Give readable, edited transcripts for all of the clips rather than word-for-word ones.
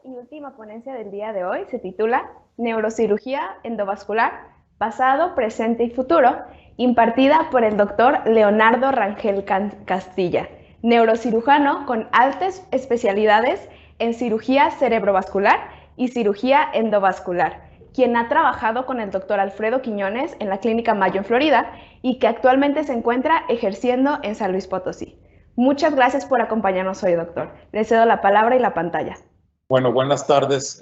y última ponencia del día de hoy se titula Neurocirugía endovascular, pasado, presente y futuro, impartida por el doctor Leonardo Rangel Castilla, neurocirujano con altas especialidades en cirugía cerebrovascular y cirugía endovascular, quien ha trabajado con el doctor Alfredo Quiñones en la Clínica Mayo en Florida y que actualmente se encuentra ejerciendo en San Luis Potosí. Muchas gracias por acompañarnos hoy, doctor. Le cedo la palabra y la pantalla. Bueno, buenas tardes.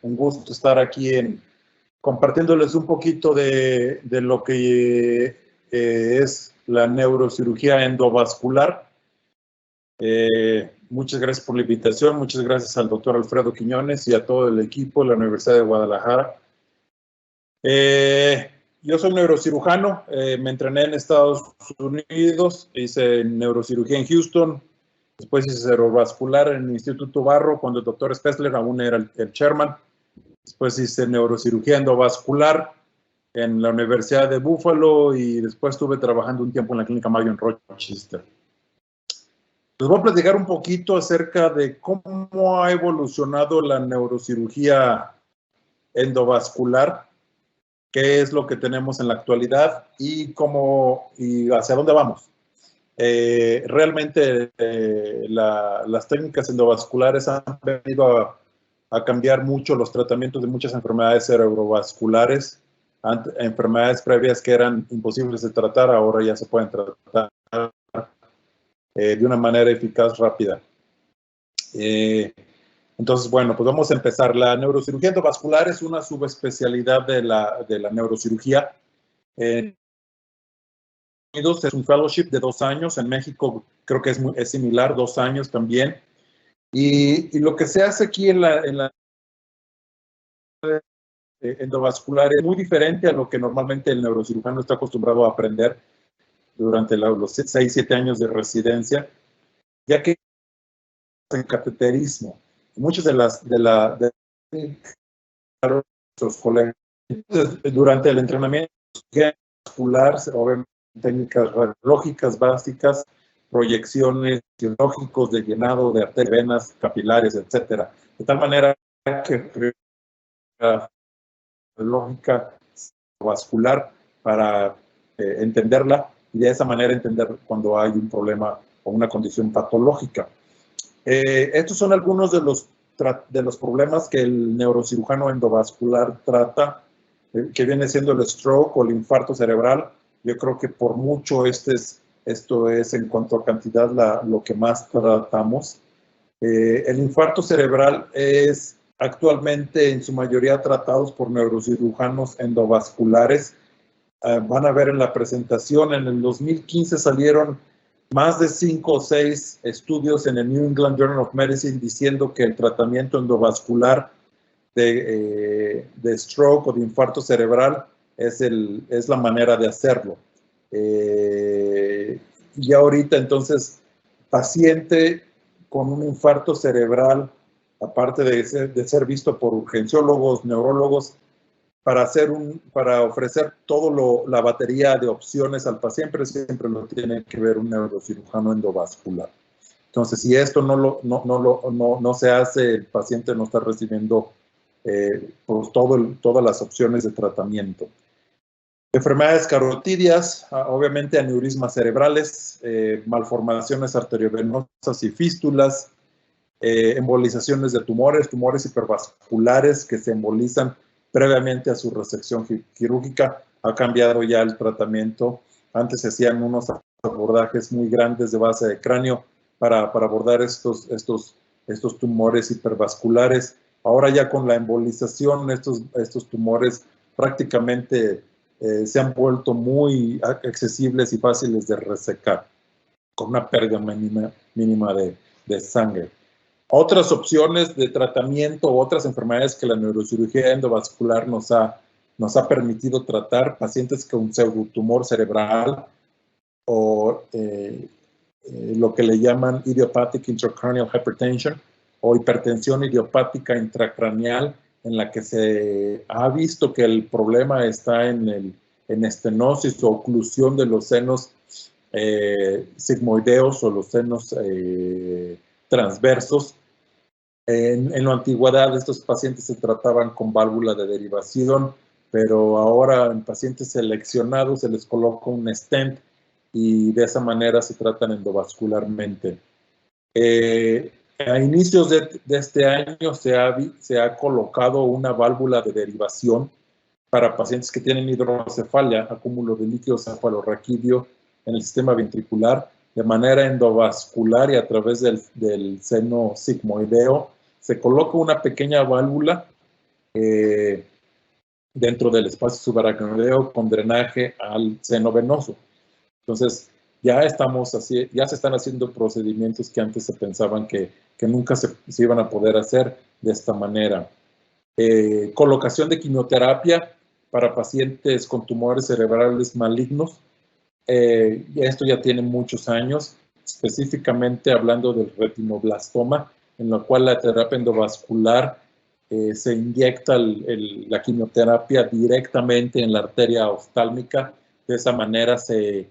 Un gusto estar aquí compartiéndoles un poquito de lo que es la neurocirugía endovascular. Muchas gracias por la invitación. Muchas gracias al doctor Alfredo Quiñones y a todo el equipo de la Universidad de Guadalajara. Yo soy neurocirujano. Me entrené en Estados Unidos. Hice neurocirugía en Houston. Después hice cerebrovascular en el Instituto Barro, cuando el doctor Spessler aún era el chairman. Después hice neurocirugía endovascular en la Universidad de Buffalo y después estuve trabajando un tiempo en la Clínica Mayo en Rochester. Les voy a platicar un poquito acerca de cómo ha evolucionado la neurocirugía endovascular, qué es lo que tenemos en la actualidad y hacia dónde vamos. Realmente las técnicas endovasculares han venido a cambiar mucho los tratamientos de muchas enfermedades cerebrovasculares. Enfermedades previas que eran imposibles de tratar, ahora ya se pueden tratar de una manera eficaz, rápida. Entonces, bueno, pues vamos a empezar. La neurocirugía endovascular es una subespecialidad de la neurocirugía. Es un fellowship de 2 años. En México creo que es similar, 2 años también. Y lo que se hace aquí en la endovascular es muy diferente a lo que normalmente el neurocirujano está acostumbrado a aprender durante los 6, 7 años de residencia, ya que en cateterismo. Muchos de nuestros colegas durante el entrenamiento vascular, obviamente técnicas radiológicas básicas, proyecciones fisiológicos de llenado de arterias, venas, capilares, etcétera. De tal manera que la lógica vascular para entenderla y de esa manera entender cuando hay un problema o una condición patológica. Estos son algunos de los problemas que el neurocirujano endovascular trata, que viene siendo el stroke o el infarto cerebral. Yo creo que por mucho esto es en cuanto a cantidad lo que más tratamos. El infarto cerebral es actualmente en su mayoría tratados por neurocirujanos endovasculares. Van a ver en la presentación, en el 2015 salieron más de 5 o 6 estudios en el New England Journal of Medicine diciendo que el tratamiento endovascular de stroke o de infarto cerebral es la manera de hacerlo. Y ahorita entonces, paciente con un infarto cerebral, aparte de ser visto por urgenciólogos, neurólogos, para ofrecer toda la batería de opciones al paciente, siempre lo tiene que ver un neurocirujano endovascular. Entonces, si esto no se hace, el paciente no está recibiendo pues todas las opciones de tratamiento. Enfermedades carotidias, obviamente aneurismas cerebrales, malformaciones arteriovenosas y fístulas, embolizaciones de tumores hipervasculares que se embolizan previamente a su resección quirúrgica. Ha cambiado ya el tratamiento. Antes se hacían unos abordajes muy grandes de base de cráneo para abordar estos tumores hipervasculares. Ahora ya con la embolización, estos tumores prácticamente se han vuelto muy accesibles y fáciles de resecar, con una pérdida mínima de sangre. Otras opciones de tratamiento, otras enfermedades que la neurocirugía endovascular nos ha permitido tratar, pacientes con pseudotumor cerebral o lo que le llaman idiopathic intracranial hypertension o hipertensión idiopática intracraneal, en la que se ha visto que el problema está en estenosis o oclusión de los senos sigmoideos o los senos transversos, En la antigüedad estos pacientes se trataban con válvula de derivación, pero ahora en pacientes seleccionados se les coloca un stent y de esa manera se tratan endovascularmente. A inicios de este año se ha colocado una válvula de derivación para pacientes que tienen hidrocefalia, acúmulo de líquido cefalorraquídeo en el sistema ventricular, de manera endovascular y a través del seno sigmoideo. Se coloca una pequeña válvula dentro del espacio subaracnoideo con drenaje al seno venoso. Entonces, ya se están haciendo procedimientos que antes se pensaban que nunca se iban a poder hacer de esta manera. Colocación de quimioterapia para pacientes con tumores cerebrales malignos. Esto ya tiene muchos años, específicamente hablando del retinoblastoma, en la cual la terapia endovascular se inyecta la quimioterapia directamente en la arteria oftálmica. De esa manera se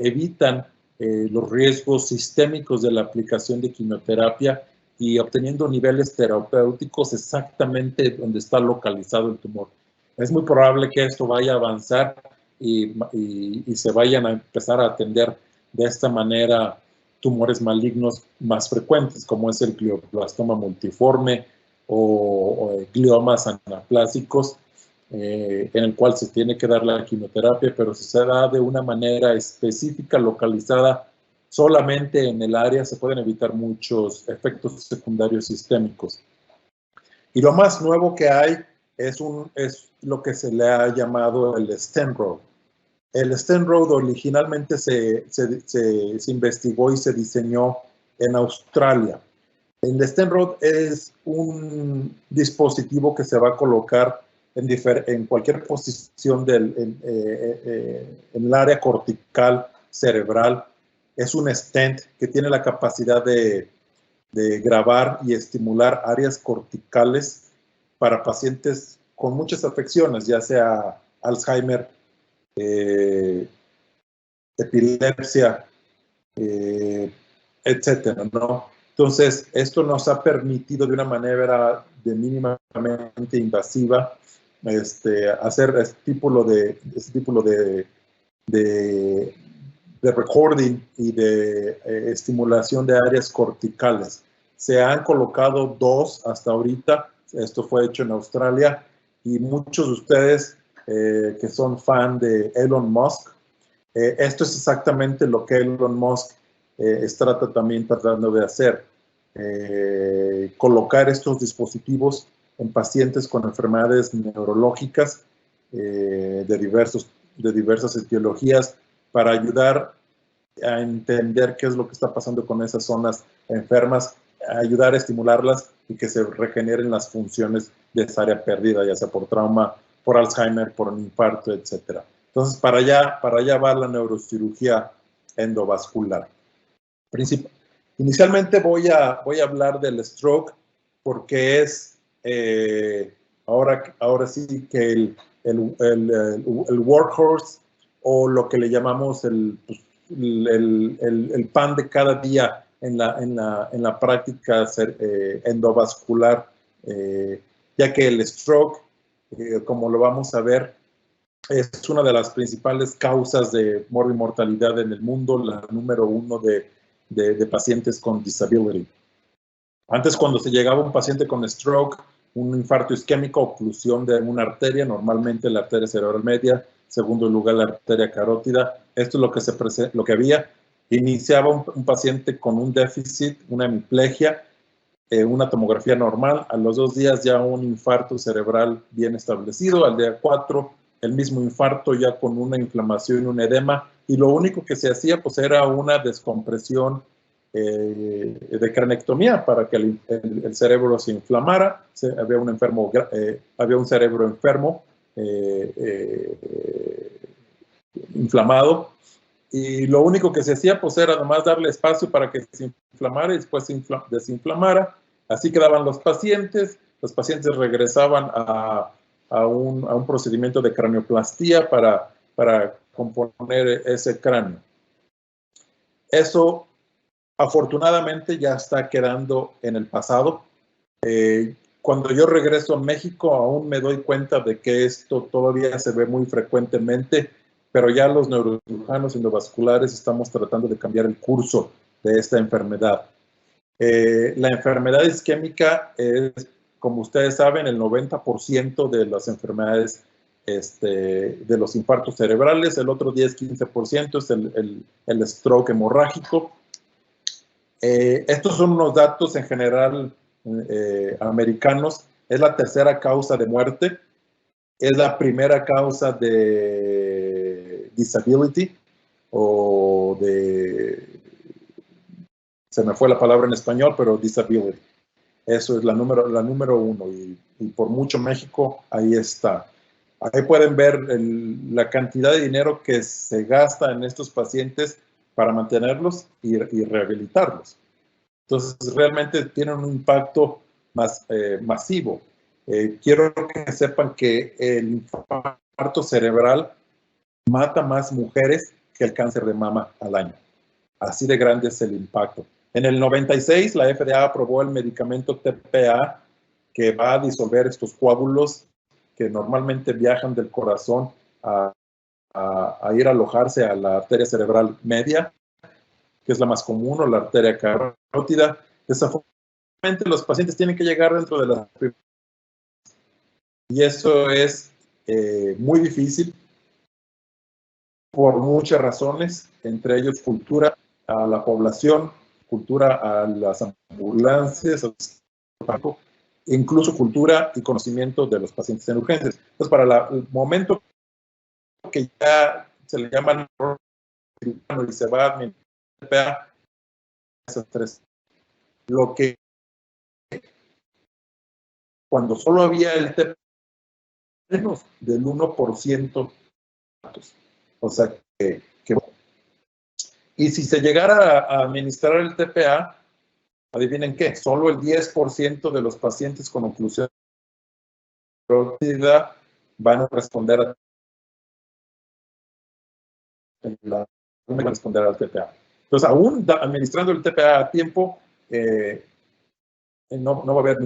evitan los riesgos sistémicos de la aplicación de quimioterapia y obteniendo niveles terapéuticos exactamente donde está localizado el tumor. Es muy probable que esto vaya a avanzar y se vayan a empezar a atender de esta manera tumores malignos más frecuentes, como es el glioblastoma multiforme o gliomas anaplásicos, en el cual se tiene que dar la quimioterapia, pero si se da de una manera específica, localizada solamente en el área, se pueden evitar muchos efectos secundarios sistémicos. Y lo más nuevo que hay es lo que se le ha llamado el STEMROAD. El STEMROAD originalmente se investigó y se diseñó en Australia. El STEMROAD es un dispositivo que se va a colocar en cualquier posición en el área cortical cerebral. Es un stent que tiene la capacidad de grabar y estimular áreas corticales para pacientes con muchas afecciones, ya sea Alzheimer, epilepsia, etcétera, ¿no? Entonces, esto nos ha permitido de una manera mínimamente invasiva hacer este tipo de recording y de estimulación de áreas corticales. Se han colocado 2 hasta ahorita. Esto fue hecho en Australia y muchos de ustedes que son fan de Elon Musk, esto es exactamente lo que Elon Musk también tratando de hacer. Colocar estos dispositivos en pacientes con enfermedades neurológicas de diversas etiologías para ayudar a entender qué es lo que está pasando con esas zonas enfermas, ayudar a estimularlas y que se regeneren las funciones de esa área perdida, ya sea por trauma, por Alzheimer, por un infarto, etc. Entonces, para allá va la neurocirugía endovascular. Inicialmente voy a hablar del stroke porque es ahora sí que el workhorse o lo que le llamamos el pan de cada día en la práctica endovascular, ya que el stroke, como lo vamos a ver, es una de las principales causas de mortalidad en el mundo, la número 1 de pacientes con disability. Antes, cuando se llegaba un paciente con stroke, un infarto isquémico, oclusión de una arteria, normalmente la arteria cerebral media, segundo lugar la arteria carótida, esto es lo que había. Iniciaba un paciente con un déficit, una hemiplegia, una tomografía normal, a los 2 días ya un infarto cerebral bien establecido, al día 4 el mismo infarto ya con una inflamación y un edema, y lo único que se hacía pues era una descompresión de cranectomía para que el cerebro se inflamara. Había un cerebro enfermo, inflamado, y lo único que se hacía pues era nomás darle espacio para que se inflamara y después se desinflamara. Así quedaban los pacientes regresaban a un procedimiento de cranioplastía para componer ese cráneo. Eso afortunadamente ya está quedando en el pasado. Cuando yo regreso a México aún me doy cuenta de que esto todavía se ve muy frecuentemente, pero ya los neurocirujanos endovasculares estamos tratando de cambiar el curso de esta enfermedad. La enfermedad isquémica es, como ustedes saben, el 90% de las enfermedades de los infartos cerebrales, el otro 10-15% es el stroke hemorrágico. Estos son unos datos en general americanos. Es la tercera causa de muerte, es la primera causa de disability o de, se me fue la palabra en español, pero disability. Eso es la número uno y por mucho México ahí está. Ahí pueden ver la cantidad de dinero que se gasta en estos pacientes para mantenerlos y rehabilitarlos. Entonces, realmente tienen un impacto masivo. Quiero que sepan que el infarto cerebral mata más mujeres que el cáncer de mama al año. Así de grande es el impacto. En el 96, la FDA aprobó el medicamento TPA, que va a disolver estos coágulos que normalmente viajan del corazón a ir a alojarse a la arteria cerebral media, que es la más común, o la arteria carótida. Desafortunadamente, los pacientes tienen que llegar dentro de la... Y eso es muy difícil por muchas razones, entre ellos cultura a la población, cultura a las ambulancias, incluso cultura y conocimiento de los pacientes en urgencias. Entonces, para el momento que ya se le llama y se va a administrar esas tres, lo que cuando solo había el TPA, menos del 1%, o sea que y si se llegara a administrar el TPA, adivinen qué, solo el 10% de los pacientes con oclusión carótida van a responder al TPA. Entonces, aún administrando el TPA a tiempo, no va a haber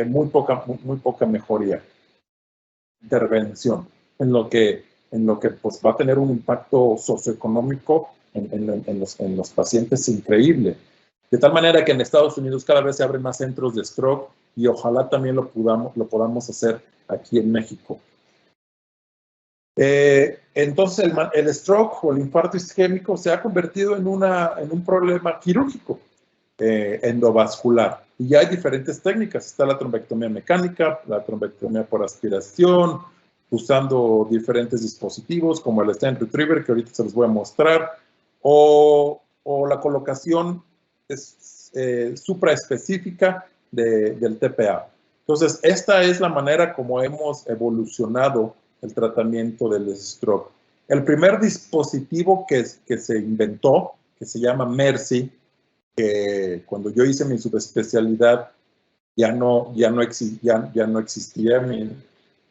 muy poca mejoría, intervención, en lo que pues, va a tener un impacto socioeconómico en los pacientes increíble. De tal manera que en Estados Unidos cada vez se abren más centros de stroke y ojalá también lo podamos hacer aquí en México. Entonces el stroke o el infarto isquémico se ha convertido en un problema quirúrgico endovascular. Y ya hay diferentes técnicas. Está la trombectomía mecánica, la trombectomía por aspiración, usando diferentes dispositivos como el stent retriever, que ahorita se los voy a mostrar, o la colocación supraespecífica del TPA. Entonces, esta es la manera como hemos evolucionado el tratamiento del stroke. El primer dispositivo que se inventó, que se llama Mercy, que cuando yo hice mi subespecialidad ya no existía.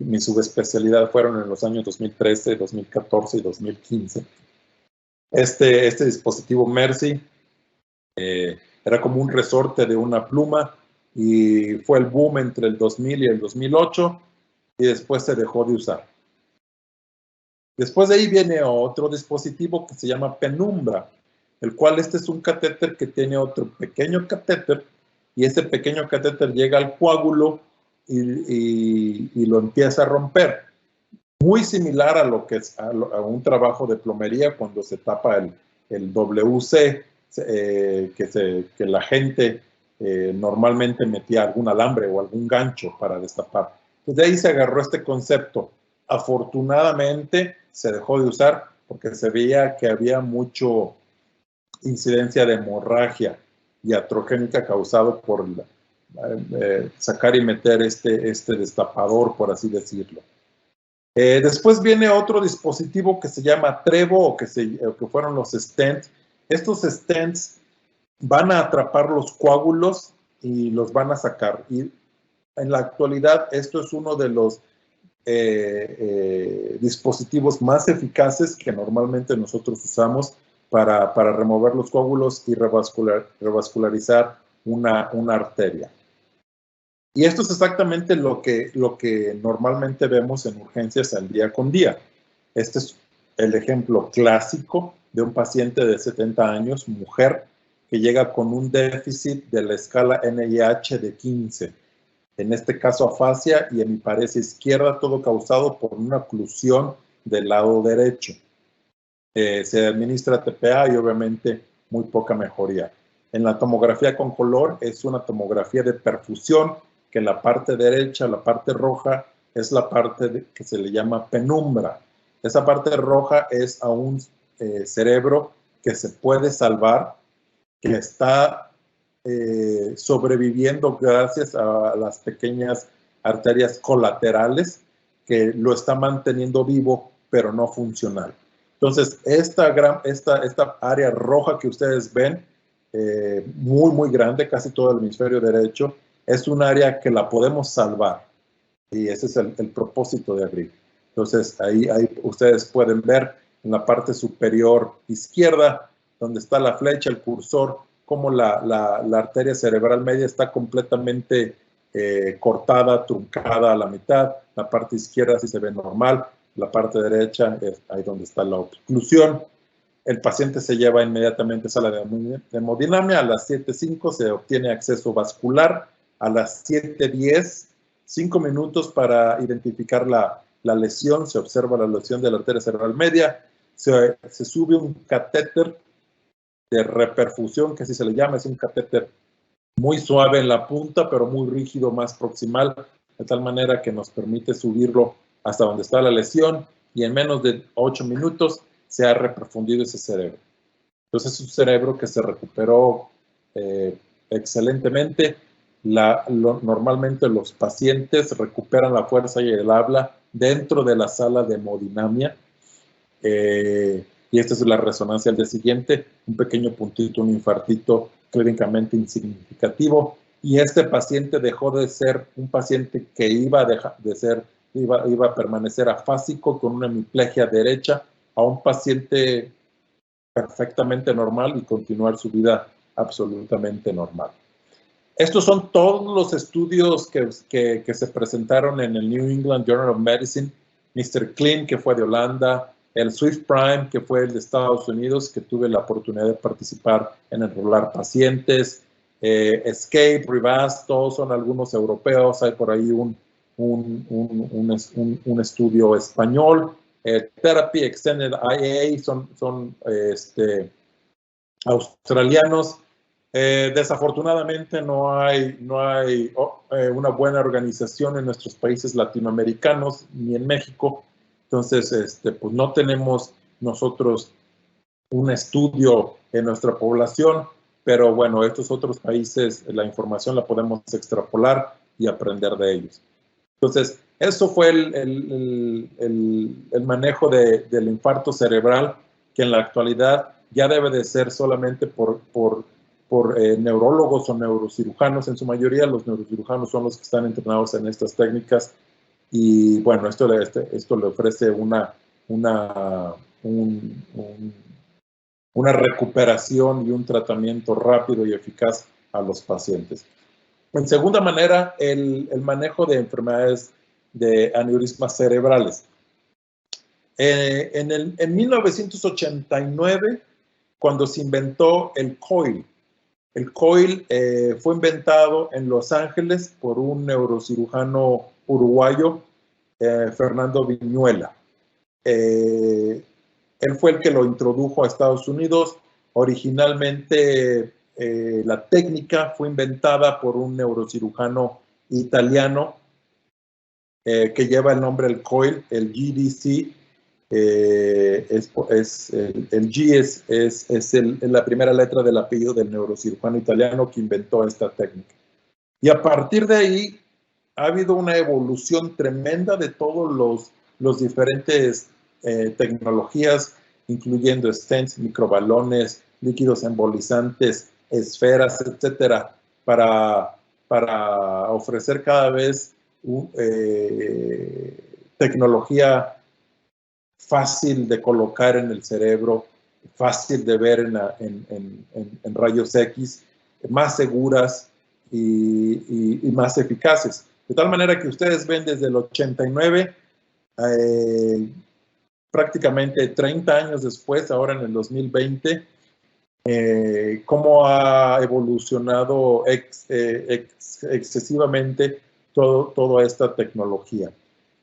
Mi subespecialidad fueron en los años 2013, 2014 y 2015. Este dispositivo Mercy era como un resorte de una pluma y fue el boom entre el 2000 y el 2008 y después se dejó de usar. Después de ahí viene otro dispositivo que se llama Penumbra, el cual este es un catéter que tiene otro pequeño catéter y ese pequeño catéter llega al coágulo y lo empieza a romper. Muy similar a lo que es a un trabajo de plomería cuando se tapa el WC, que la gente normalmente metía algún alambre o algún gancho para destapar. Pues de ahí se agarró este concepto. Afortunadamente se dejó de usar porque se veía que había mucho incidencia de hemorragia iatrogénica causado por sacar y meter este destapador, por así decirlo. Después viene otro dispositivo que se llama Trevo, o que fueron los stents. Estos stents van a atrapar los coágulos y los van a sacar. Y en la actualidad esto es uno de los dispositivos más eficaces que normalmente nosotros usamos para remover los coágulos y revascularizar una arteria. Y esto es exactamente lo que normalmente vemos en urgencias al día con día. Este es el ejemplo clásico de un paciente de 70 años, mujer, que llega con un déficit de la escala NIH de 15. En este caso afasia y hemiparesia izquierda, todo causado por una oclusión del lado derecho. Se administra TPA y obviamente muy poca mejoría. En la tomografía con color es una tomografía de perfusión, que la parte derecha, la parte roja, es la parte que se le llama penumbra. Esa parte roja es a un cerebro que se puede salvar, que está sobreviviendo gracias a las pequeñas arterias colaterales que lo está manteniendo vivo, pero no funcional. Entonces, esta área roja que ustedes ven, muy grande, casi todo el hemisferio derecho, es un área que la podemos salvar. Y ese es el propósito de abrir. Entonces, ahí ustedes pueden ver en la parte superior izquierda, donde está la flecha, el cursor, cómo la arteria cerebral media está completamente cortada, truncada a la mitad. La parte izquierda sí se ve normal. La parte derecha es ahí donde está la oclusión. El paciente se lleva inmediatamente a sala de hemodinamia. A las 7:05 se obtiene acceso vascular. A las 7:10, 5 minutos para identificar la lesión. Se observa la lesión de la arteria cerebral media. Se sube un catéter de reperfusión, que así se le llama. Es un catéter muy suave en la punta, pero muy rígido, más proximal, de tal manera que nos permite subirlo hasta donde está la lesión, y en menos de 8 minutos se ha reperfundido ese cerebro. Entonces es un cerebro que se recuperó excelentemente. Normalmente los pacientes recuperan la fuerza y el habla dentro de la sala de hemodinamia. Y esta es la resonancia al día siguiente, un pequeño puntito, un infartito clínicamente insignificativo. Y este paciente dejó de ser un paciente que iba a permanecer afásico con una hemiplegia derecha, a un paciente perfectamente normal y continuar su vida absolutamente normal. Estos son todos los estudios que se presentaron en el New England Journal of Medicine. Mr. Clean, que fue de Holanda, el Swift Prime, que fue el de Estados Unidos, que tuve la oportunidad de participar en enrolar pacientes, Escape, Revast, todos son algunos europeos. Hay por ahí un estudio español, Therapy Extended IA, son australianos. Desafortunadamente no hay una buena organización en nuestros países latinoamericanos ni en México. Entonces, pues no tenemos nosotros un estudio en nuestra población, pero bueno, estos otros países, la información la podemos extrapolar y aprender de ellos. Entonces, eso fue el manejo del infarto cerebral, que en la actualidad ya debe de ser solamente por neurólogos o neurocirujanos. En su mayoría los neurocirujanos son los que están entrenados en estas técnicas, y bueno, esto le ofrece una recuperación y un tratamiento rápido y eficaz a los pacientes. En segunda manera, el manejo de enfermedades de aneurismas cerebrales. En 1989, cuando se inventó el coil. El coil fue inventado en Los Ángeles por un neurocirujano uruguayo, Fernando Viñuela. Él fue el que lo introdujo a Estados Unidos. Originalmente la técnica fue inventada por un neurocirujano italiano que lleva el nombre del coil, el GDC. El G es la primera letra del apellido del neurocirujano italiano que inventó esta técnica. Y a partir de ahí ha habido una evolución tremenda de todos los diferentes tecnologías, incluyendo stents, microbalones, líquidos embolizantes, esferas, etcétera, para ofrecer cada vez tecnología fácil de colocar en el cerebro, fácil de ver en rayos X, más seguras y más eficaces. De tal manera que ustedes ven desde el 89, prácticamente 30 años después, ahora en el 2020, cómo ha evolucionado excesivamente toda esta tecnología.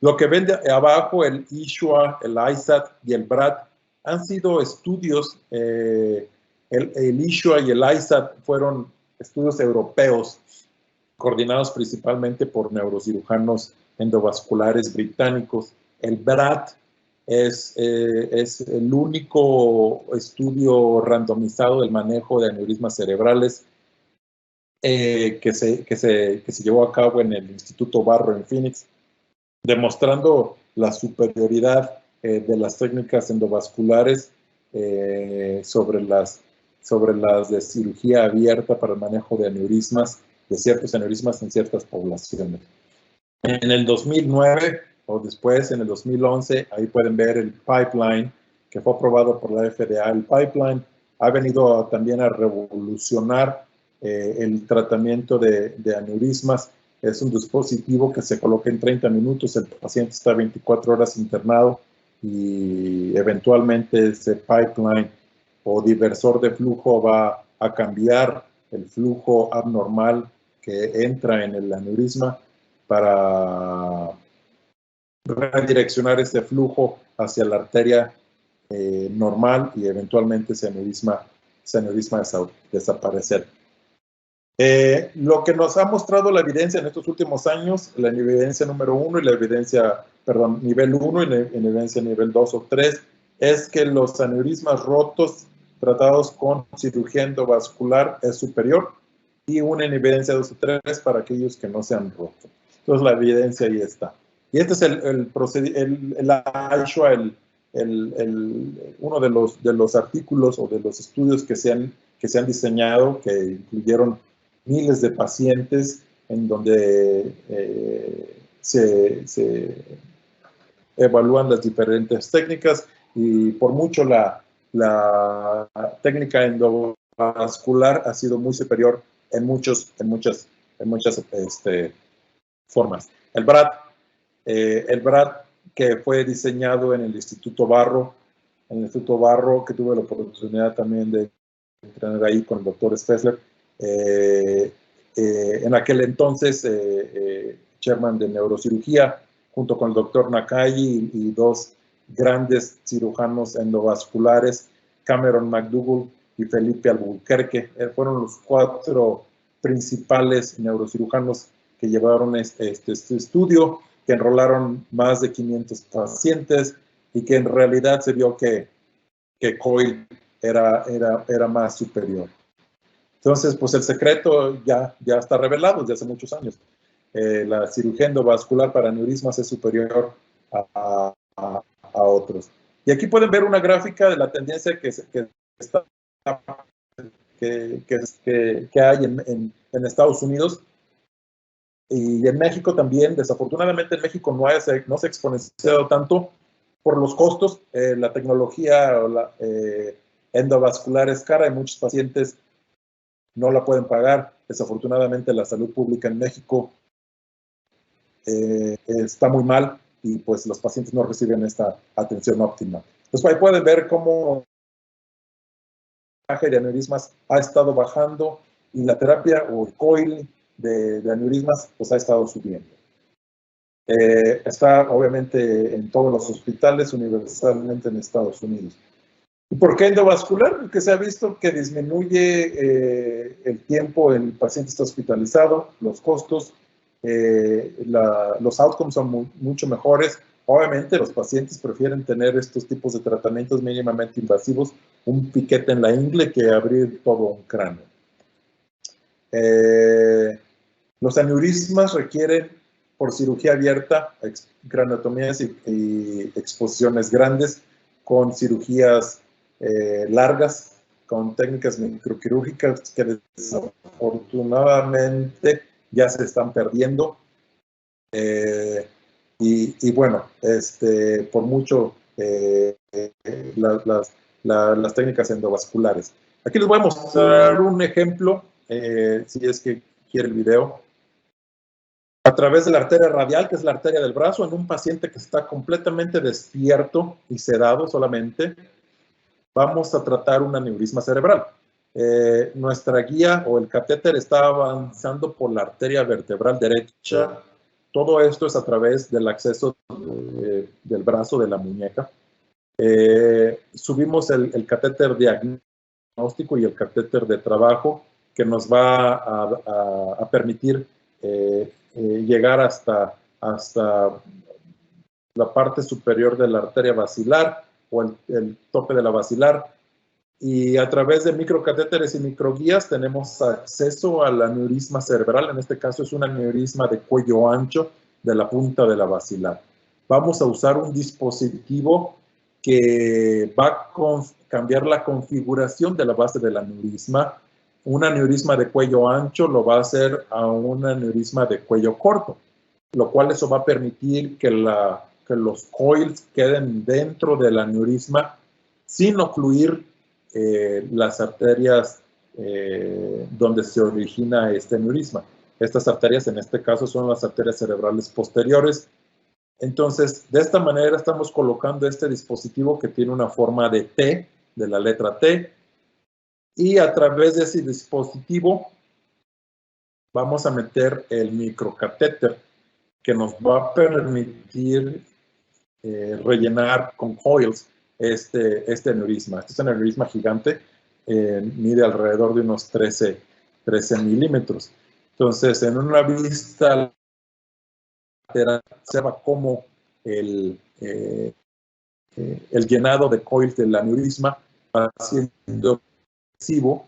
Lo que ven de abajo, el ISHUA, el ISAT y el BRAT, han sido estudios, el ISHUA y el ISAT fueron estudios europeos, coordinados principalmente por neurocirujanos endovasculares británicos. El BRAT es el único estudio randomizado del manejo de aneurismas cerebrales que se llevó a cabo en el Instituto Barrow en Phoenix, demostrando la superioridad de las técnicas endovasculares sobre las de cirugía abierta para el manejo de aneurismas, de ciertos aneurismas en ciertas poblaciones. En el 2009 o después, en el 2011, ahí pueden ver el pipeline que fue aprobado por la FDA. El pipeline ha venido también a revolucionar el tratamiento de aneurismas. Es un dispositivo que se coloca en 30 minutos, el paciente está 24 horas internado y eventualmente ese pipeline o diversor de flujo va a cambiar el flujo abnormal que entra en el aneurisma para redireccionar ese flujo hacia la arteria normal y eventualmente ese aneurisma desaparecer. Lo que nos ha mostrado la evidencia en estos últimos años, la evidencia número 1 y la evidencia, perdón, nivel 1 y la evidencia nivel 2 o 3, es que los aneurismas rotos tratados con cirugía endovascular es superior y una en evidencia 2 o 3 para aquellos que no se han roto. Entonces la evidencia ahí está. Y este es el uno de los artículos o de los estudios que se han diseñado, que incluyeron miles de pacientes en donde se evalúan las diferentes técnicas y por mucho la técnica endovascular ha sido muy superior en muchas formas. El BRAT que fue diseñado en el Instituto Barrow, que tuve la oportunidad también de entrenar ahí con el doctor Spessler, en aquel entonces chairman de neurocirugía, junto con el doctor Nakai y dos grandes cirujanos endovasculares, Cameron McDougall y Felipe Albuquerque. Fueron los 4 principales neurocirujanos que llevaron este estudio, que enrolaron más de 500 pacientes y que en realidad se vio que COIL era más superior. Entonces, pues el secreto ya está revelado desde hace muchos años. La cirugía endovascular para aneurismas es superior a otros. Y aquí pueden ver una gráfica de la tendencia que hay en Estados Unidos y en México también. Desafortunadamente en México no se ha exponenciado tanto por los costos. La tecnología endovascular es cara y muchos pacientes no la pueden pagar. Desafortunadamente la salud pública en México está muy mal y pues los pacientes no reciben esta atención óptima. Entonces ahí pueden ver cómo el porcentaje de aneurismas ha estado bajando y la terapia o el COIL de aneurismas pues ha estado subiendo. Está obviamente en todos los hospitales, universalmente en Estados Unidos. ¿Y por qué endovascular? Porque se ha visto que disminuye el tiempo el paciente está hospitalizado, los costos, los outcomes son mucho mejores. Obviamente los pacientes prefieren tener estos tipos de tratamientos mínimamente invasivos, un piquete en la ingle, que abrir todo un cráneo. Los aneurismas requieren, por cirugía abierta, craniotomías y exposiciones grandes, con cirugías largas, con técnicas microquirúrgicas que desafortunadamente ya se están perdiendo. Y bueno, por mucho las técnicas endovasculares. Aquí les voy a mostrar un ejemplo, si es que quiere el video. A través de la arteria radial, que es la arteria del brazo, en un paciente que está completamente despierto y sedado solamente, vamos a tratar un aneurisma cerebral. Nuestra guía o el catéter está avanzando por la arteria vertebral derecha. Todo esto es a través del acceso del brazo de la muñeca. Subimos el catéter diagnóstico y el catéter de trabajo que nos va a permitir llegar hasta la parte superior de la arteria basilar o el tope de la basilar. Y a través de microcatéteres y microguías tenemos acceso al aneurisma cerebral. En este caso es un aneurisma de cuello ancho de la punta de la basilar. Vamos a usar un dispositivo que va a cambiar la configuración de la base del aneurisma. Un aneurisma de cuello ancho lo va a hacer a un aneurisma de cuello corto, lo cual eso va a permitir que los coils queden dentro del aneurisma sin ocluir las arterias donde se origina este aneurisma. Estas arterias en este caso son las arterias cerebrales posteriores. Entonces, de esta manera estamos colocando este dispositivo que tiene una forma de T, de la letra T, y a través de ese dispositivo vamos a meter el microcatéter que nos va a permitir rellenar con coils este aneurisma. Este es un aneurisma gigante, mide alrededor de unos 13 milímetros. Entonces, en una vista lateral, se va como el llenado de coils del aneurisma va siendo excesivo,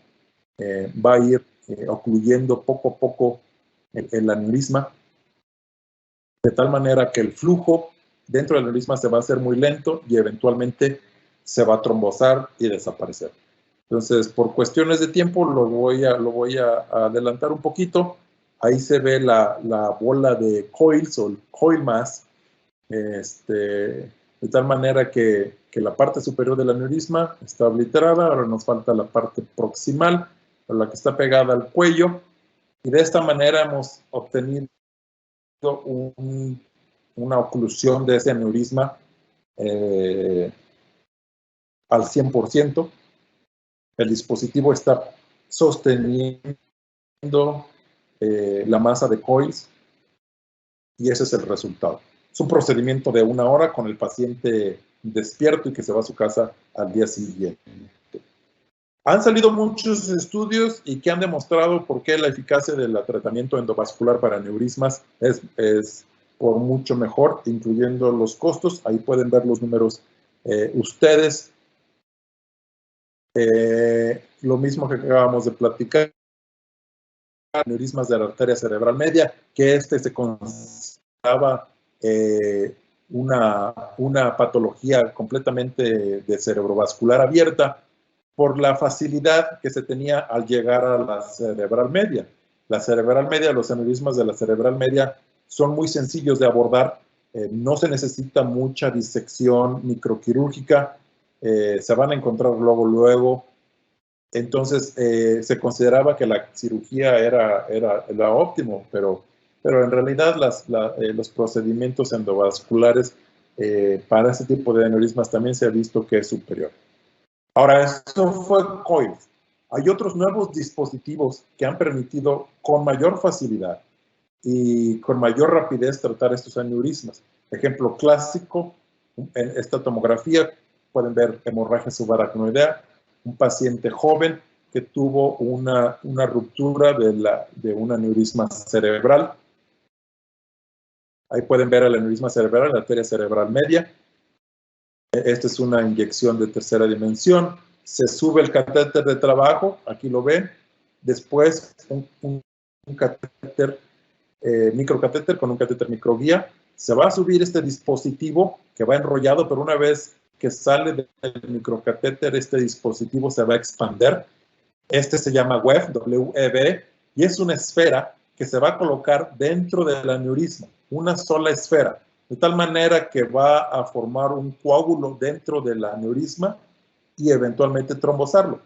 va a ir ocluyendo poco a poco el aneurisma, de tal manera que el flujo dentro del aneurisma se va a hacer muy lento y eventualmente se va a trombosar y desaparecer. Entonces, por cuestiones de tiempo, lo voy a adelantar un poquito. Ahí se ve la bola de coils o el coil mass, de tal manera que la parte superior del aneurisma está obliterada. Ahora nos falta la parte proximal, la que está pegada al cuello. Y de esta manera hemos obtenido una oclusión de ese aneurisma al 100%. El dispositivo está sosteniendo la masa de coils y ese es el resultado. Es un procedimiento de 1 hora con el paciente despierto y que se va a su casa al día siguiente. Han salido muchos estudios y que han demostrado por qué la eficacia del tratamiento endovascular para aneurismas es por mucho mejor, incluyendo los costos. Ahí pueden ver los números ustedes. Lo mismo que acabamos de platicar, aneurismas de la arteria cerebral media, que se consideraba una patología completamente de cerebrovascular abierta por la facilidad que se tenía al llegar a la cerebral media. La cerebral media, los aneurismas de la cerebral media son muy sencillos de abordar, no se necesita mucha disección microquirúrgica, se van a encontrar luego. Entonces, se consideraba que la cirugía era óptimo, pero en realidad los procedimientos endovasculares para ese tipo de aneurismas también se ha visto que es superior. Ahora, eso fue coils. Hay otros nuevos dispositivos que han permitido con mayor facilidad y con mayor rapidez tratar estos aneurismas. Ejemplo clásico, en esta tomografía pueden ver hemorragia subaracnoidea, un paciente joven que tuvo una ruptura de un aneurisma cerebral. Ahí pueden ver el aneurisma cerebral, la arteria cerebral media. Esta es una inyección de tercera dimensión. Se sube el catéter de trabajo, aquí lo ven. Después un catéter, microcatéter con un catéter microguía. Se va a subir este dispositivo que va enrollado, pero una vez que sale del microcatéter, este dispositivo se va a expander. Este se llama WEB, y es una esfera que se va a colocar dentro del aneurisma, una sola esfera, de tal manera que va a formar un coágulo dentro del aneurisma y eventualmente trombosarlo.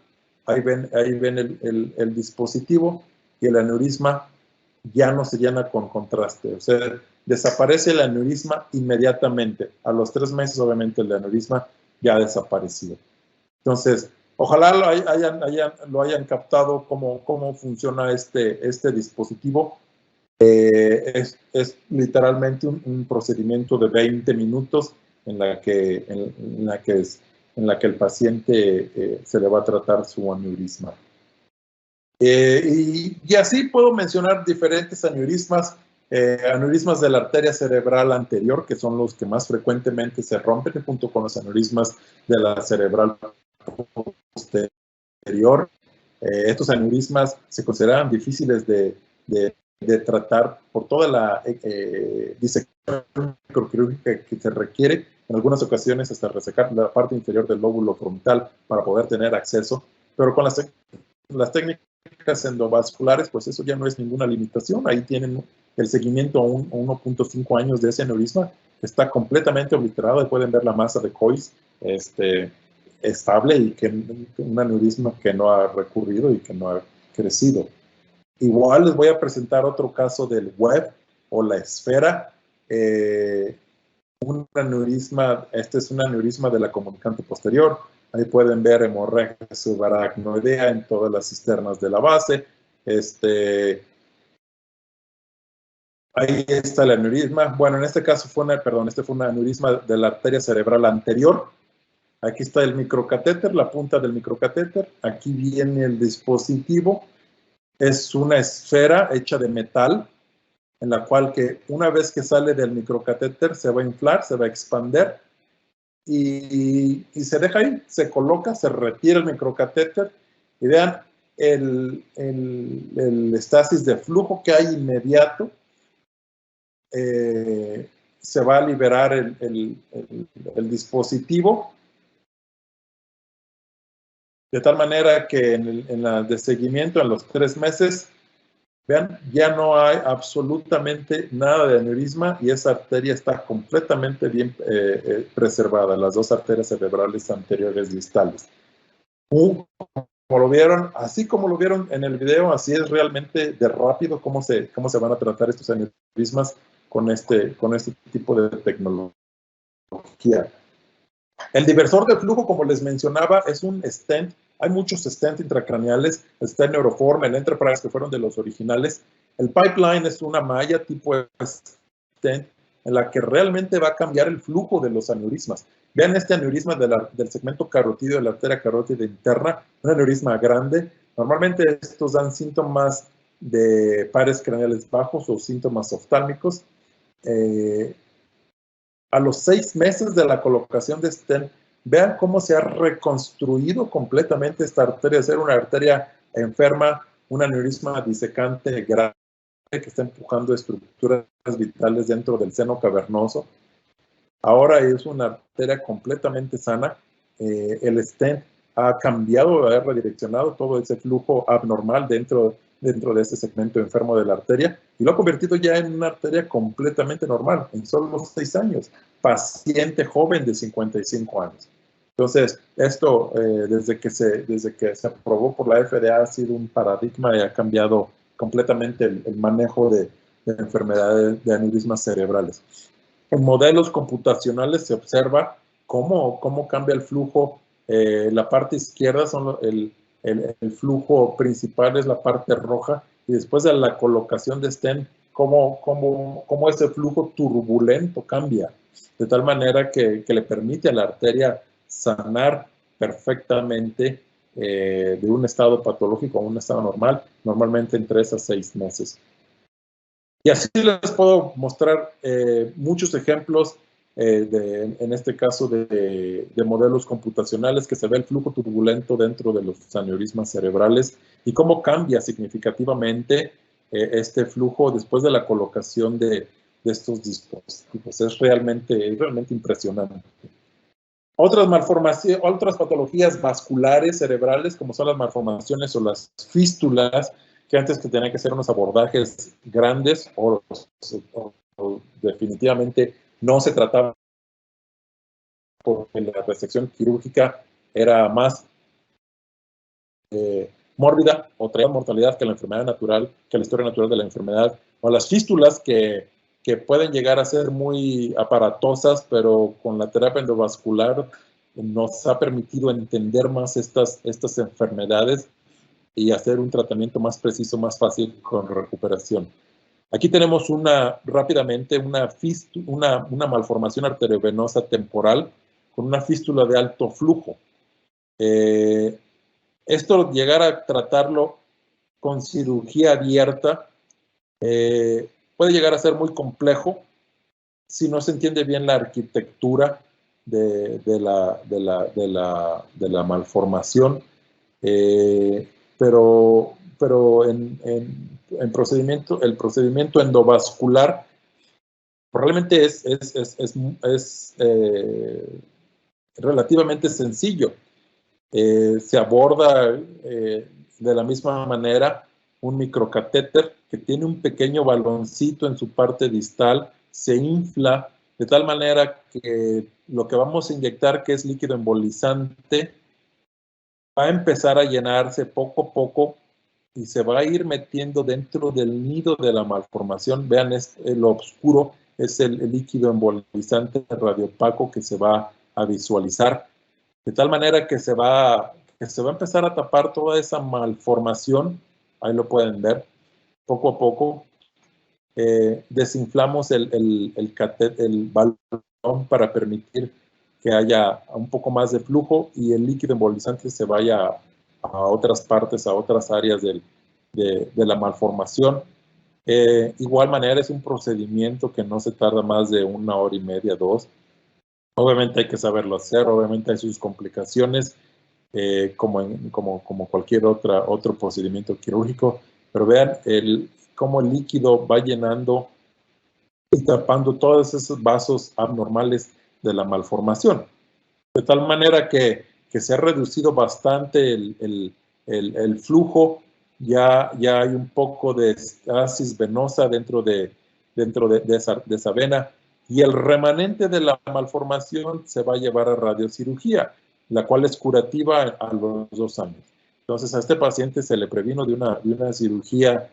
Ahí ven el dispositivo y el aneurisma ya no se llena con contraste. O sea, desaparece el aneurisma inmediatamente. A los 3 meses, obviamente, el aneurisma ya ha desaparecido. Entonces, ojalá lo hayan captado cómo funciona este dispositivo. Es literalmente un procedimiento de 20 minutos en la que el paciente se le va a tratar su aneurisma. Y así puedo mencionar diferentes aneurismas, aneurismas de la arteria cerebral anterior, que son los que más frecuentemente se rompen, junto con los aneurismas de la cerebral posterior. Estos aneurismas se consideran difíciles de tratar por toda la disección microquirúrgica que se requiere, en algunas ocasiones hasta resecar la parte inferior del lóbulo frontal para poder tener acceso, pero con las técnicas endovasculares, pues eso ya no es ninguna limitación. Ahí tienen el seguimiento a 1.5 años de ese aneurisma, que está completamente obliterado, y pueden ver la masa de Coys estable, y que un aneurisma que no ha recurrido y que no ha crecido. Igual les voy a presentar otro caso del Webb o la esfera. Un aneurisma, este es un aneurisma de la comunicante posterior. Ahí pueden ver hemorragia subaracnoidea en todas las cisternas de la base. Ahí está el aneurisma. Bueno, en este caso fue un aneurisma de la arteria cerebral anterior. Aquí está el microcatéter, la punta del microcatéter. Aquí viene el dispositivo. Es una esfera hecha de metal, en la cual que una vez que sale del microcatéter se va a inflar, se va a expander y se deja ahí, se coloca, se retira el microcatéter y vean el estasis de flujo que hay inmediato. Se va a liberar el dispositivo, de tal manera que en la de seguimiento, en los 3 meses, vean, ya no hay absolutamente nada de aneurisma y esa arteria está completamente bien preservada, las 2 arterias cerebrales anteriores distales. Como lo vieron, así como lo vieron en el video, así es realmente de rápido cómo se van a tratar estos aneurismas con este tipo de tecnología. El diversor de flujo, como les mencionaba, es un stent. Hay muchos stents intracraneales, el stent Neuroform, el Enterprise, que fueron de los originales. El Pipeline es una malla tipo stent en la que realmente va a cambiar el flujo de los aneurismas. Vean este aneurisma del segmento carótido de la arteria carótida interna, un aneurisma grande. Normalmente estos dan síntomas de pares craneales bajos o síntomas oftálmicos. A los 6 meses de la colocación de stent, vean cómo se ha reconstruido completamente esta arteria, de ser una arteria enferma, un aneurisma disecante grave que está empujando estructuras vitales dentro del seno cavernoso. Ahora es una arteria completamente sana. El stent ha cambiado, ha redireccionado todo ese flujo abnormal dentro de ese segmento enfermo de la arteria y lo ha convertido ya en una arteria completamente normal en solo 6 años. Paciente joven de 55 años. Entonces, esto desde que se aprobó por la FDA ha sido un paradigma y ha cambiado completamente el manejo de enfermedades de aneurismas cerebrales. En modelos computacionales se observa cómo cambia el flujo. La parte izquierda son el flujo principal, es la parte roja, y después de la colocación de stent, cómo ese flujo turbulento cambia, de tal manera que le permite a la arteria sanar perfectamente de un estado patológico a un estado normal, normalmente en 3 a 6 meses. Y así les puedo mostrar muchos ejemplos, en este caso de modelos computacionales, que se ve el flujo turbulento dentro de los aneurismas cerebrales y cómo cambia significativamente este flujo después de la colocación de estos dispositivos. Es realmente impresionante. Otras patologías vasculares cerebrales, como son las malformaciones o las fístulas, que antes que tenían que ser unos abordajes grandes o definitivamente no se trataba porque la resección quirúrgica era más mórbida o traía mortalidad que la enfermedad natural, que la historia natural de la enfermedad, o las fístulas que pueden llegar a ser muy aparatosas, pero con la terapia endovascular nos ha permitido entender más estas enfermedades y hacer un tratamiento más preciso, más fácil con recuperación. Aquí tenemos rápidamente una malformación arteriovenosa temporal con una fístula de alto flujo. Esto, llegar a tratarlo con cirugía abierta, puede llegar a ser muy complejo si no se entiende bien la arquitectura de la malformación, pero el procedimiento endovascular probablemente es relativamente sencillo. Se aborda de la misma manera un microcatéter que tiene un pequeño baloncito en su parte distal, se infla de tal manera que lo que vamos a inyectar, que es líquido embolizante, va a empezar a llenarse poco a poco y se va a ir metiendo dentro del nido de la malformación. Vean, lo oscuro es el líquido embolizante radiopaco que se va a visualizar, de tal manera que se va a empezar a tapar toda esa malformación. Ahí lo pueden ver. Poco a poco desinflamos el balón para permitir que haya un poco más de flujo y el líquido embolizante se vaya a otras partes, a otras áreas de la malformación. Igual manera, es un procedimiento que no se tarda más de 1 hora y media, 2. Obviamente hay que saberlo hacer, obviamente hay sus complicaciones, como cualquier otro procedimiento quirúrgico, pero vean cómo el líquido va llenando y tapando todos esos vasos abnormales de la malformación, de tal manera que se ha reducido bastante el flujo. Ya hay un poco de estasis venosa dentro de esa vena, y el remanente de la malformación se va a llevar a radiocirugía, la cual es curativa a los 2 años. Entonces, a este paciente se le previno de una cirugía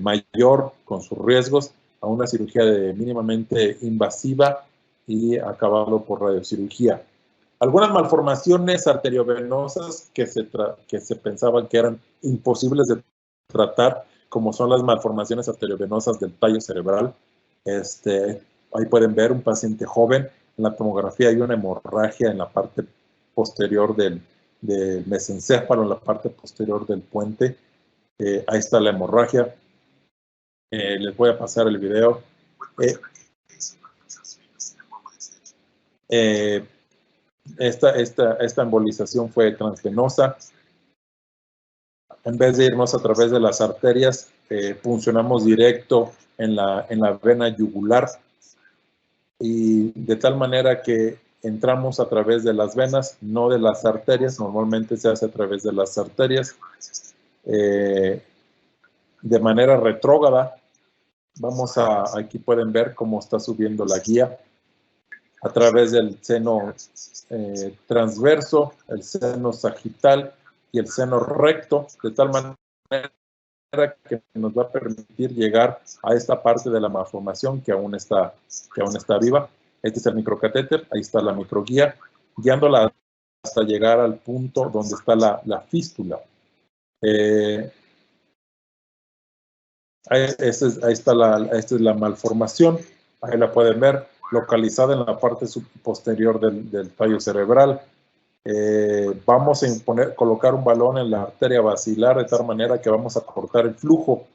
mayor con sus riesgos a una cirugía mínimamente invasiva y acabado por radiocirugía. Algunas malformaciones arteriovenosas que se pensaban que eran imposibles de tratar, como son las malformaciones arteriovenosas del tallo cerebral. Ahí pueden ver un paciente joven. En la tomografía hay una hemorragia en la parte posterior del mesencéfalo, en la parte posterior del puente. Ahí está la hemorragia. Les voy a pasar el video. Esta embolización fue transvenosa. En vez de irnos a través de las arterias, puncionamos directo en la vena yugular, y de tal manera que entramos a través de las venas, no de las arterias. Normalmente se hace a través de las arterias. De manera retrógrada, aquí pueden ver cómo está subiendo la guía a través del seno transverso, el seno sagital y el seno recto, de tal manera que nos va a permitir llegar a esta parte de la malformación que aún está viva. Este es el microcatéter, ahí está la microguía, guiándola hasta llegar al punto donde está la fístula. Esta es la malformación, ahí la pueden ver, localizada en la parte posterior del tallo cerebral. Vamos a colocar un balón en la arteria basilar de tal manera que vamos a cortar el flujo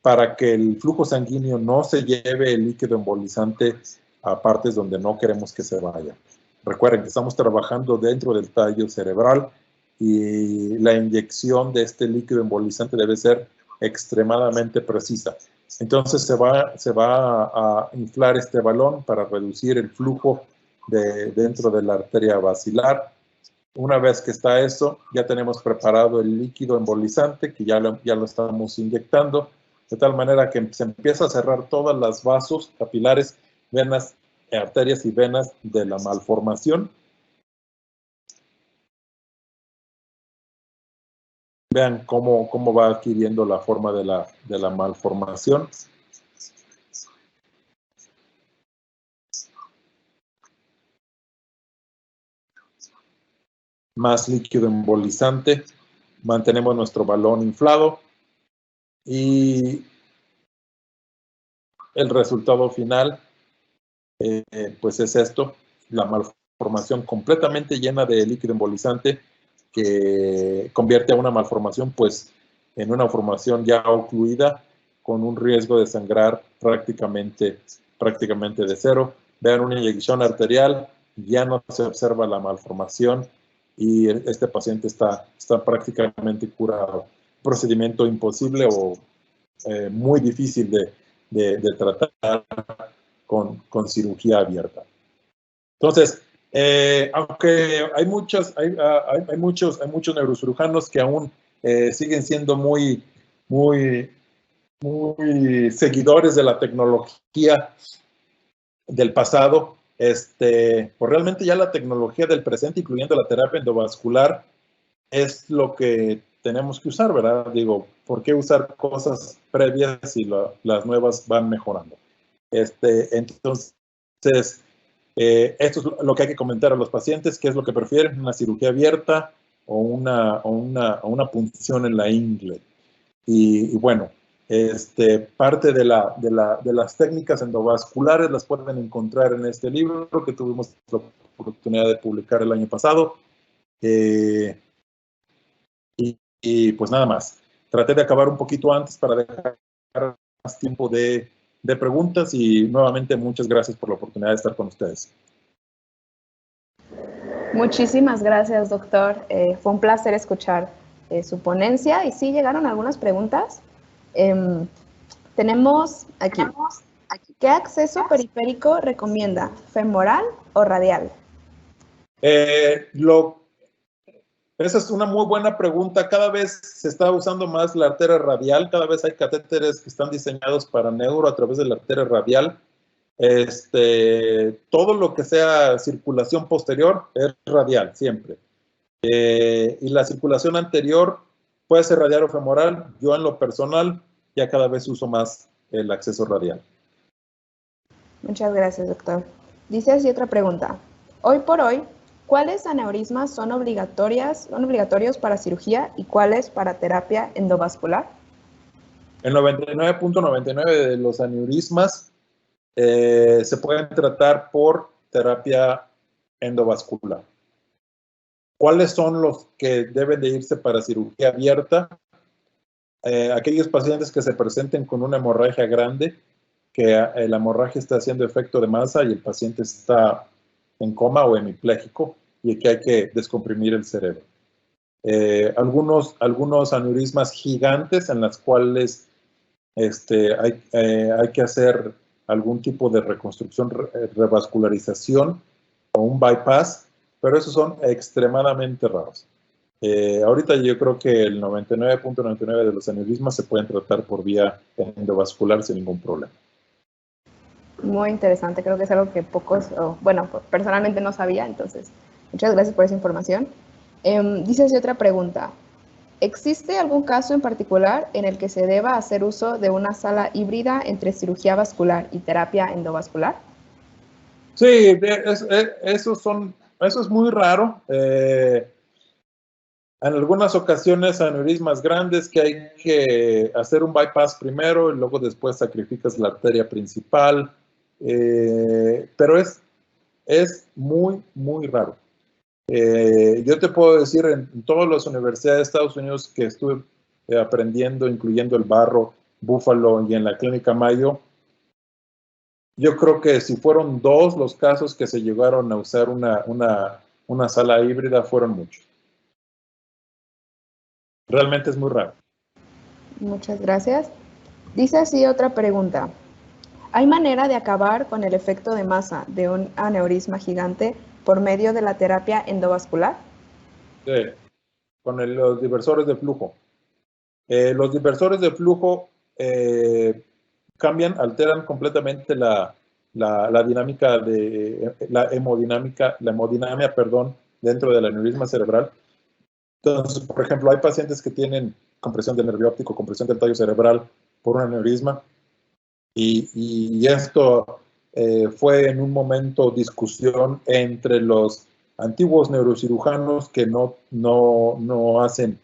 para que el flujo sanguíneo no se lleve el líquido embolizante a partes donde no queremos que se vaya. Recuerden que estamos trabajando dentro del tallo cerebral y la inyección de este líquido embolizante debe ser extremadamente precisa. Entonces se va a inflar este balón para reducir el flujo dentro de la arteria basilar. Una vez que está eso, ya tenemos preparado el líquido embolizante, que ya lo estamos inyectando, de tal manera que se empieza a cerrar todas las vasos capilares, venas, arterias y venas de la malformación. Vean cómo va adquiriendo la forma de la malformación. Más líquido embolizante. Mantenemos nuestro balón inflado. Y el resultado final, pues es esto, la malformación completamente llena de líquido embolizante que convierte a una malformación pues en una formación ya ocluida con un riesgo de sangrar prácticamente de cero. Vean una inyección arterial, ya no se observa la malformación y este paciente está prácticamente curado. Procedimiento imposible o muy difícil de tratar con cirugía abierta. Entonces, aunque hay muchos neurocirujanos que aún siguen siendo muy seguidores de la tecnología del pasado, pues realmente ya la tecnología del presente, incluyendo la terapia endovascular, es lo que tenemos que usar, ¿verdad? Digo, ¿por qué usar cosas previas si las nuevas van mejorando? Entonces, esto es lo que hay que comentar a los pacientes, qué es lo que prefieren, una cirugía abierta o una punción en la ingle. Y bueno, parte de las técnicas endovasculares las pueden encontrar en este libro que tuvimos la oportunidad de publicar el año pasado. Y pues nada más. Traté de acabar un poquito antes para dejar más tiempo de preguntas y nuevamente muchas gracias por la oportunidad de estar con ustedes. Muchísimas gracias, doctor. Fue un placer escuchar su ponencia y sí llegaron algunas preguntas. Tenemos aquí, ¿qué acceso periférico recomienda? ¿Femoral o radial? Esa es una muy buena pregunta. Cada vez se está usando más la arteria radial, cada vez hay catéteres que están diseñados para neuro a través de la arteria radial. Todo lo que sea circulación posterior es radial, siempre. Y la circulación anterior puede ser radial o femoral. Yo en lo personal ya cada vez uso más el acceso radial. Muchas gracias, doctor. Dice así otra pregunta. Hoy por hoy, ¿cuáles aneurismas son obligatorios para cirugía y cuáles para terapia endovascular? El 99.99 de los aneurismas se pueden tratar por terapia endovascular. ¿Cuáles son los que deben de irse para cirugía abierta? Aquellos pacientes que se presenten con una hemorragia grande, que la hemorragia está haciendo efecto de masa y el paciente está en coma o hemipléjico y que hay que descomprimir el cerebro. Algunos aneurismas gigantes en las cuales hay que hacer algún tipo de reconstrucción, revascularización o un bypass, pero esos son extremadamente raros. Ahorita yo creo que el 99.99 de los aneurismas se pueden tratar por vía endovascular sin ningún problema. Muy interesante, creo que es algo que pocos, bueno, personalmente no sabía, entonces muchas gracias por esa información. Dice así otra pregunta. ¿Existe algún caso en particular en el que se deba hacer uso de una sala híbrida entre cirugía vascular y terapia endovascular? Sí, eso es muy raro. En algunas ocasiones aneurismas grandes que hay que hacer un bypass primero y luego después sacrificas la arteria principal, pero es muy, muy raro. Yo te puedo decir en todas las universidades de Estados Unidos que estuve aprendiendo, incluyendo el Barro, Buffalo y en la Clínica Mayo, yo creo que si fueron 2 los casos que se llegaron a usar una sala híbrida, fueron muchos. Realmente es muy raro. Muchas gracias. Dice así otra pregunta. ¿Hay manera de acabar con el efecto de masa de un aneurisma gigante por medio de la terapia endovascular? Sí, con los diversores de flujo. Los diversores de flujo alteran completamente la dinámica la hemodinamia, dentro del aneurisma cerebral. Entonces, por ejemplo, hay pacientes que tienen compresión del nervio óptico, compresión del tallo cerebral por un aneurisma, y esto fue en un momento discusión entre los antiguos neurocirujanos que no hacen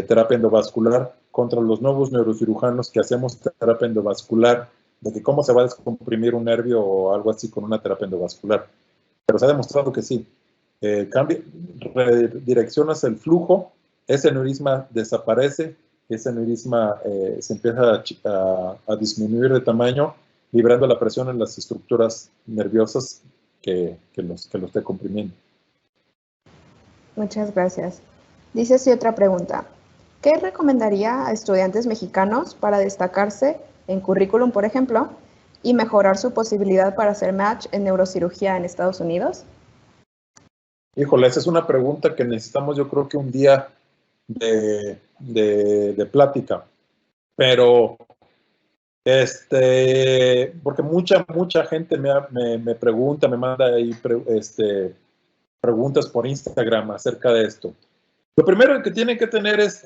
terapia endovascular contra los nuevos neurocirujanos que hacemos terapia endovascular, de que cómo se va a descomprimir un nervio o algo así con una terapia endovascular. Pero se ha demostrado que sí. Redireccionas el flujo, ese aneurisma desaparece, ese aneurisma se empieza a disminuir de tamaño, librando la presión en las estructuras nerviosas que lo esté comprimiendo. Muchas gracias. Dice así otra pregunta. ¿Qué recomendaría a estudiantes mexicanos para destacarse en currículum, por ejemplo, y mejorar su posibilidad para hacer match en neurocirugía en Estados Unidos? Híjole, esa es una pregunta que necesitamos, yo creo que un día de plática, pero porque mucha gente me pregunta, me manda ahí preguntas por Instagram acerca de esto. Lo primero que tienen que tener es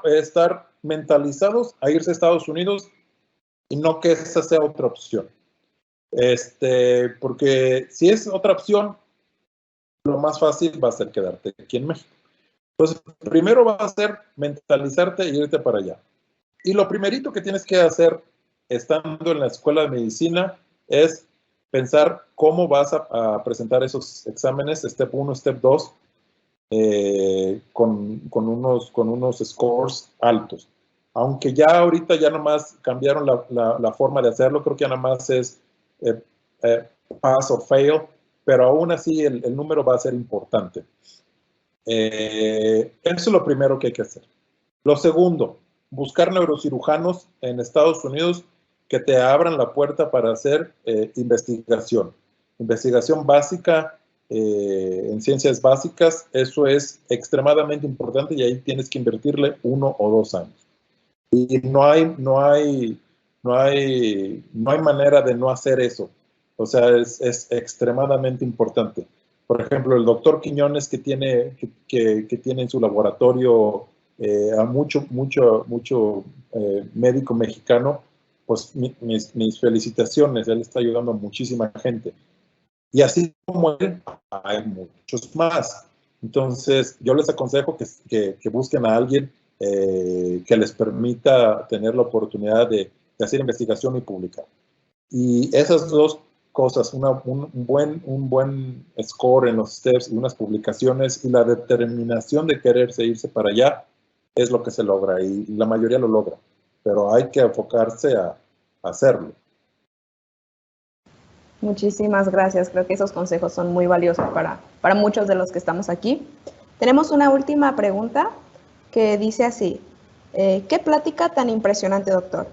estar mentalizados a irse a Estados Unidos y no que esa sea otra opción. Porque si es otra opción, lo más fácil va a ser quedarte aquí en México. Entonces, primero va a ser mentalizarte e irte para allá. Y lo primerito que tienes que hacer estando en la escuela de medicina es pensar cómo vas a presentar esos exámenes, Step 1, Step 2, con unos scores altos. Aunque ya ahorita ya nomás cambiaron la forma de hacerlo, creo que ya nomás es pass or fail, pero aún así el número va a ser importante. Eso es lo primero que hay que hacer. Lo segundo, buscar neurocirujanos en Estados Unidos que te abran la puerta para hacer investigación. Investigación básica en ciencias básicas, eso es extremadamente importante y ahí tienes que invertirle 1 o 2 años. Y no hay manera de no hacer eso. O sea, es extremadamente importante. Por ejemplo, el doctor Quiñones que tiene en su laboratorio a mucho médico mexicano, pues mis felicitaciones, él está ayudando a muchísima gente. Y así como él, hay muchos más. Entonces, yo les aconsejo que busquen a alguien que les permita tener la oportunidad de hacer investigación y publicar. Y esas dos cosas, un buen score en los steps y unas publicaciones y la determinación de quererse irse para allá es lo que se logra y la mayoría lo logra, pero hay que enfocarse a hacerlo. Muchísimas gracias. Creo que esos consejos son muy valiosos para muchos de los que estamos aquí. Tenemos una última pregunta que dice así. ¿Qué plática tan impresionante, doctor?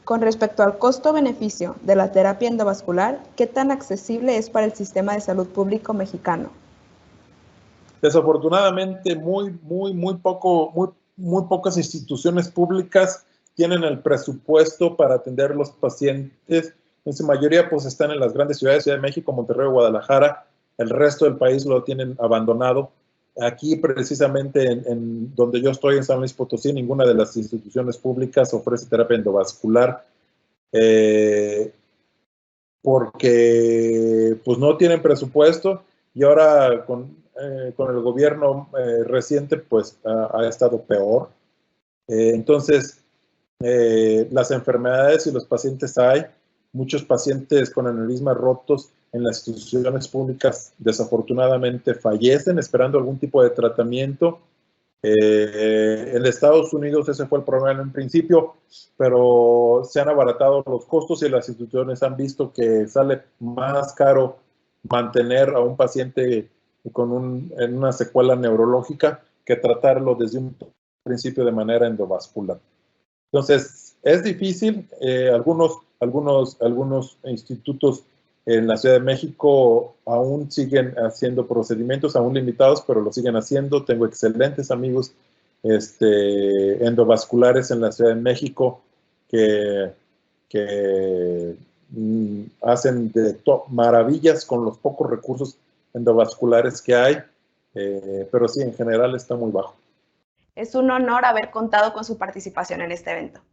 Con respecto al costo-beneficio de la terapia endovascular, ¿qué tan accesible es para el sistema de salud público mexicano? Desafortunadamente, muy pocas instituciones públicas tienen el presupuesto para atender a los pacientes. En su mayoría, pues, están en las grandes ciudades, Ciudad de México, Monterrey, Guadalajara. El resto del país lo tienen abandonado. Aquí, precisamente, en donde yo estoy, en San Luis Potosí, ninguna de las instituciones públicas ofrece terapia endovascular porque, pues, no tienen presupuesto y ahora con el gobierno reciente, pues, ha estado peor. Entonces, las enfermedades y los pacientes hay, muchos pacientes con aneurismas rotos en las instituciones públicas desafortunadamente fallecen esperando algún tipo de tratamiento. En Estados Unidos ese fue el problema en principio, pero se han abaratado los costos y las instituciones han visto que sale más caro mantener a un paciente en una secuela neurológica que tratarlo desde un principio de manera endovascular. Entonces, es difícil. Algunos institutos en la Ciudad de México aún siguen haciendo procedimientos, aún limitados, pero lo siguen haciendo. Tengo excelentes amigos endovasculares en la Ciudad de México que hacen maravillas con los pocos recursos endovasculares que hay, pero sí, en general está muy bajo. Es un honor haber contado con su participación en este evento.